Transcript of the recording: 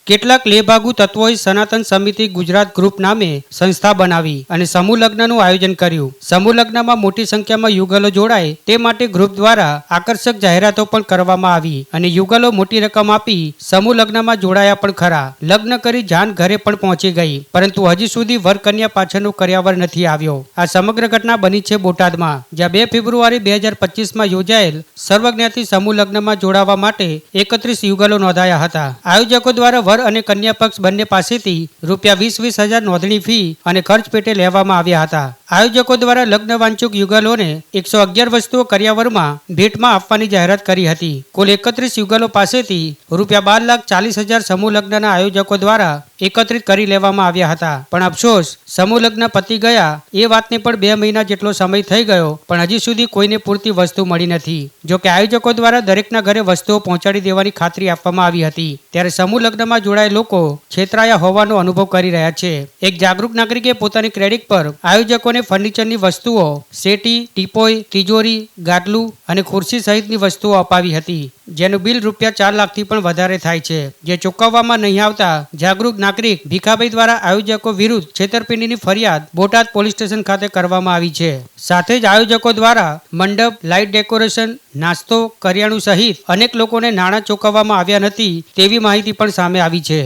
કેટલાક લેભાગુ તત્વોએ સનાતન સમિતિ ગુજરાત ગ્રુપ નામે સંસ્થા બનાવી અને સમૂહ લગ્નનું આયોજન કર્યું. સમૂહ લગ્નમાં મોટી સંખ્યામાં યુગલો જોડાય તે માટે ગ્રુપ દ્વારા આકર્ષક જાહેરાતો પણ કરવામાં આવી અને યુગલો મોટી રકમ આપી સમૂહ લગ્નમાં જોડાયા પણ ખરા. લગ્ન કરી જાન ઘરે પણ પહોંચી ગઈ, પરંતુ હજી સુધી વર કન્યા પાછળનો કર્યાવર નથી આવ્યો. આ સમગ્ર ઘટના બની છે બોટાદમાં, જ્યાં 2 ફેબ્રુઆરી 2025માં યોજાયેલ સર્વજ્ઞાતિ સમૂહ લગ્નમાં જોડાવા માટે 31 યુગલો નોંધાયા હતા. આયોજકો દ્વારા વર અને કન્યા પક્ષ બંને પાસેથી ₹20,000 નોંધણી ફી અને ખર્ચ પેટે લેવામાં આવ્યા હતા. આયોજકો દ્વારા લગ્ન વાંચુક યુગલોને 111 વસ્તુઓ કર્યાવરમાં ભેટમાં આપવાની જાહેરાત કરી હતી. કુલ 31 યુગલો પાસેથી ₹12,40,000 સમૂહ લગ્નના આયોજકો દ્વારા એકત્રિત કરી લેવામાં આવ્યા હતા. પણ અફસોસ, સમૂહ લગ્ન પતી ગયા એ વાતને પણ 2 મહિના જેટલો સમય થઈ ગયો, પણ હજી સુધી કોઈને પૂરતી વસ્તુ મળી નથી. જો કે આયોજકો દ્વારા દરેકના ઘરે વસ્તુઓ પહોંચાડી દેવાની ખાતરી આપવામાં આવી હતી, ત્યારે સમૂહ લગ્નમાં જોડાયેલ લોકો છેતરાયા હોવાનો અનુભવ કરી રહ્યા છે. એક જાગૃત નાગરિકે પોતાની ક્રેડિટ પર આયોજકોને ફર્નિચરની વસ્તુઓ, સેટી, ટીપોય, તિજોરી, ગાદલું અને ખુરશી સહિતની વસ્તુઓ અપાવી હતી, જેનું બિલ ₹4 લાખથી પણ વધારે થાય છે, જે ચૂકવવામાં નહીં આવતા જાગૃત નાગરિક ભીખાભાઈ દ્વારા આયોજકો વિરુદ્ધ છેતરપિંડીની ફરિયાદ બોટાદ પોલીસ સ્ટેશન ખાતે કરવામાં આવી છે. સાથે જ આયોજકો દ્વારા મંડપ, લાઇટ ડેકોરેશન, નાસ્તો, કરિયાણું સહિત અનેક લોકોને નાણાં ચૂકવવામાં આવ્યા નથી તેવી માહિતી પણ સામે આવી છે.